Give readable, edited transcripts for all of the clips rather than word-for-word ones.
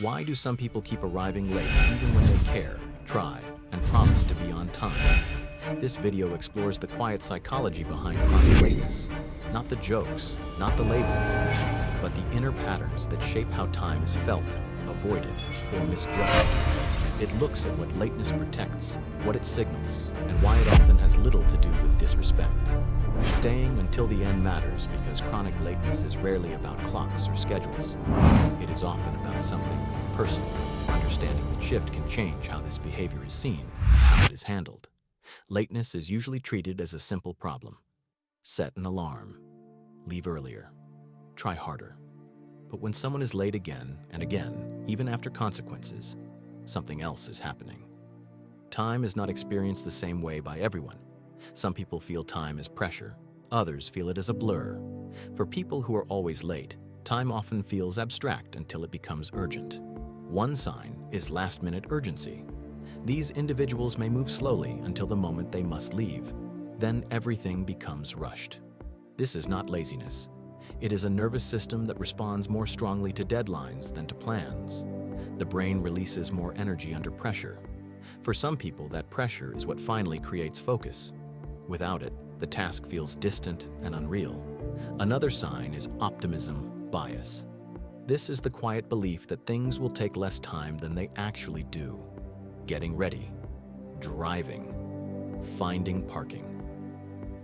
Why do some people keep arriving late even when they care, try, and promise to be on time? This video explores the quiet psychology behind chronic lateness. Not the jokes, not the labels, but the inner patterns that shape how time is felt, avoided, or misjudged. It looks at what lateness protects, what it signals, and why it often has little to do with disrespect. Staying until the end matters because chronic lateness is rarely about clocks or schedules. It is often about something personal. Understanding that shift can change how this behavior is seen, how it is handled. Lateness is usually treated as a simple problem. Set an alarm. Leave earlier. Try harder. But when someone is late again and again, even after consequences, something else is happening. Time is not experienced the same way by everyone. Some people feel time as pressure. Others feel it as a blur. For people who are always late, time often feels abstract until it becomes urgent. One sign is last-minute urgency. These individuals may move slowly until the moment they must leave. Then everything becomes rushed. This is not laziness. It is a nervous system that responds more strongly to deadlines than to plans. The brain releases more energy under pressure. For some people, that pressure is what finally creates focus. Without it, the task feels distant and unreal. Another sign is optimism bias. This is the quiet belief that things will take less time than they actually do. Getting ready, driving, finding parking.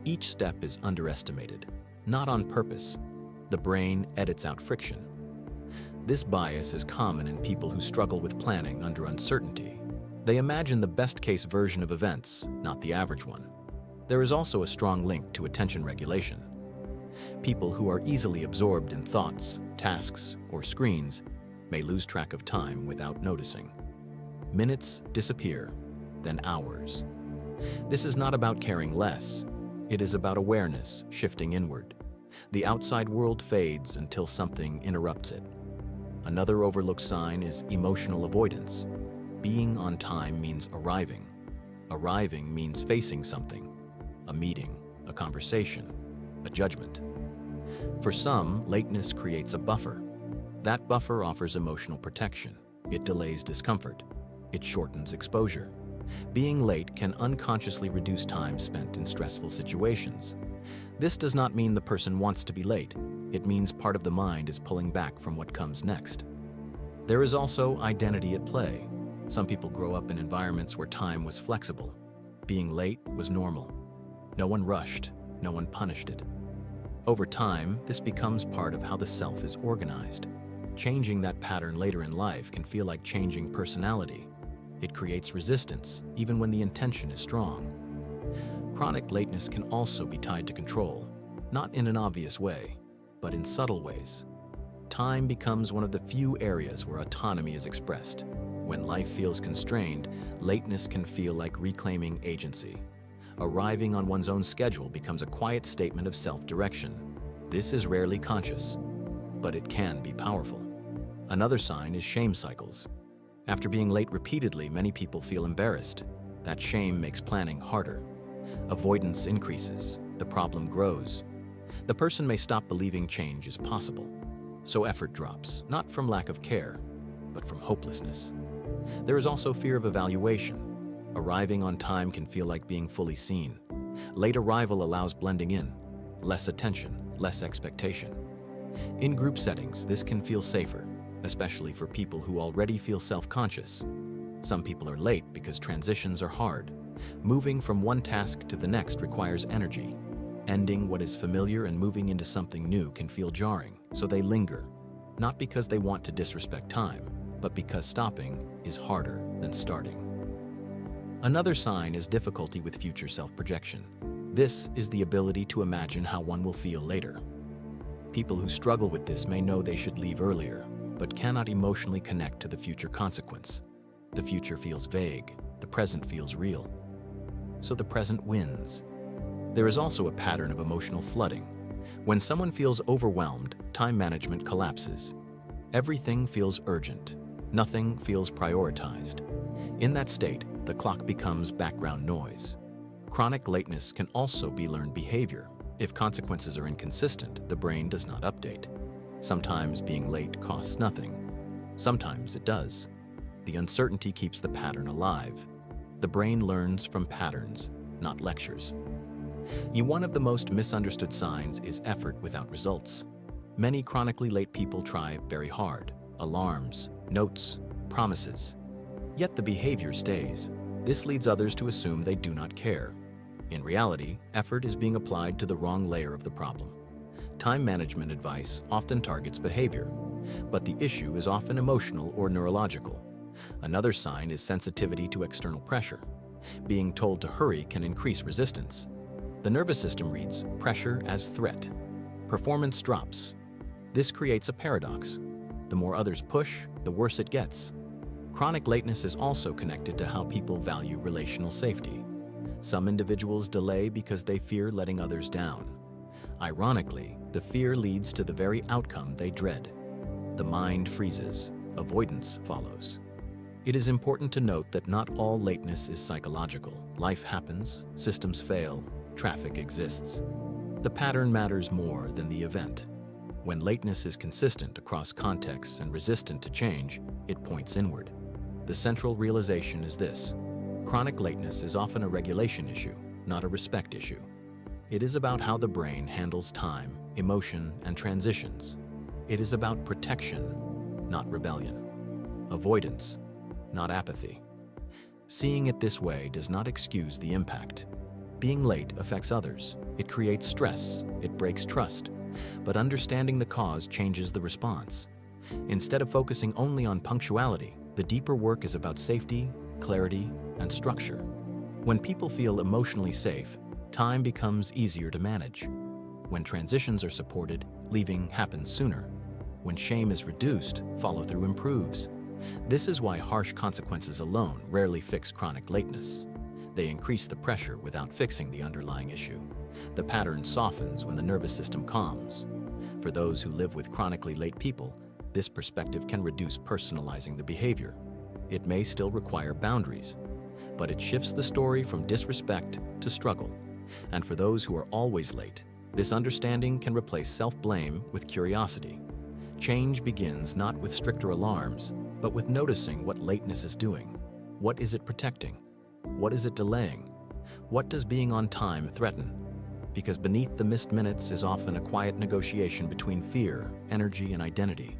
Each step is underestimated, not on purpose. The brain edits out friction. This bias is common in people who struggle with planning under uncertainty. They imagine the best-case version of events, not the average one. There is also a strong link to attention regulation. People who are easily absorbed in thoughts, tasks, or screens may lose track of time without noticing. Minutes disappear, then hours. This is not about caring less. It is about awareness shifting inward. The outside world fades until something interrupts it. Another overlooked sign is emotional avoidance. Being on time means arriving. Arriving means facing something. A meeting, a conversation, a judgment. For some, lateness creates a buffer. That buffer offers emotional protection. It delays discomfort. It shortens exposure. Being late can unconsciously reduce time spent in stressful situations. This does not mean the person wants to be late. It means part of the mind is pulling back from what comes next. There is also identity at play. Some people grow up in environments where time was flexible. Being late was normal. No one rushed, no one punished it. Over time, this becomes part of how the self is organized. Changing that pattern later in life can feel like changing personality. It creates resistance, even when the intention is strong. Chronic lateness can also be tied to control, not in an obvious way, but in subtle ways. Time becomes one of the few areas where autonomy is expressed. When life feels constrained, lateness can feel like reclaiming agency. Arriving on one's own schedule becomes a quiet statement of self-direction. This is rarely conscious, but it can be powerful. Another sign is shame cycles. After being late repeatedly, many people feel embarrassed. That shame makes planning harder. Avoidance increases. The problem grows. The person may stop believing change is possible. So effort drops, not from lack of care, but from hopelessness. There is also fear of evaluation. Arriving on time can feel like being fully seen. Late arrival allows blending in, less attention, less expectation. In group settings, this can feel safer, especially for people who already feel self-conscious. Some people are late because transitions are hard. Moving from one task to the next requires energy. Ending what is familiar and moving into something new can feel jarring, so they linger, not because they want to disrespect time, but because stopping is harder than starting. Another sign is difficulty with future self-projection. This is the ability to imagine how one will feel later. People who struggle with this may know they should leave earlier, but cannot emotionally connect to the future consequence. The future feels vague, the present feels real. So the present wins. There is also a pattern of emotional flooding. When someone feels overwhelmed, time management collapses. Everything feels urgent. Nothing feels prioritized. In that state, the clock becomes background noise. Chronic lateness can also be learned behavior. If consequences are inconsistent, the brain does not update. Sometimes being late costs nothing. Sometimes it does. The uncertainty keeps the pattern alive. The brain learns from patterns, not lectures. One of the most misunderstood signs is effort without results. Many chronically late people try very hard. Alarms, notes, promises. Yet the behavior stays. This leads others to assume they do not care. In reality, effort is being applied to the wrong layer of the problem. Time management advice often targets behavior, but the issue is often emotional or neurological. Another sign is sensitivity to external pressure. Being told to hurry can increase resistance. The nervous system reads pressure as threat. Performance drops. This creates a paradox. The more others push, the worse it gets. Chronic lateness is also connected to how people value relational safety. Some individuals delay because they fear letting others down. Ironically, the fear leads to the very outcome they dread. The mind freezes. Avoidance follows. It is important to note that not all lateness is psychological. Life happens, systems fail, traffic exists. The pattern matters more than the event. When lateness is consistent across contexts and resistant to change, it points inward. The central realization is this: chronic lateness is often a regulation issue, not a respect issue. It is about how the brain handles time, emotion, and transitions. It is about protection, not rebellion. Avoidance, not apathy. Seeing it this way does not excuse the impact. Being late affects others. It creates stress. It breaks trust. But understanding the cause changes the response. Instead of focusing only on punctuality, the deeper work is about safety, clarity, and structure. When people feel emotionally safe, time becomes easier to manage. When transitions are supported, leaving happens sooner. When shame is reduced, follow-through improves. This is why harsh consequences alone rarely fix chronic lateness. They increase the pressure without fixing the underlying issue. The pattern softens when the nervous system calms. For those who live with chronically late people, this perspective can reduce personalizing the behavior. It may still require boundaries, but it shifts the story from disrespect to struggle. And for those who are always late, this understanding can replace self-blame with curiosity. Change begins not with stricter alarms, but with noticing what lateness is doing. What is it protecting? What is it delaying? What does being on time threaten? Because beneath the missed minutes is often a quiet negotiation between fear, energy, and identity.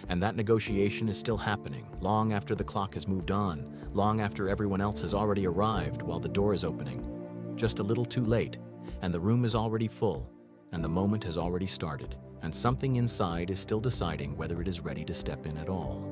And that negotiation is still happening long after the clock has moved on, long after everyone else has already arrived while the door is opening. Just a little too late, and the room is already full, and the moment has already started, and something inside is still deciding whether it is ready to step in at all.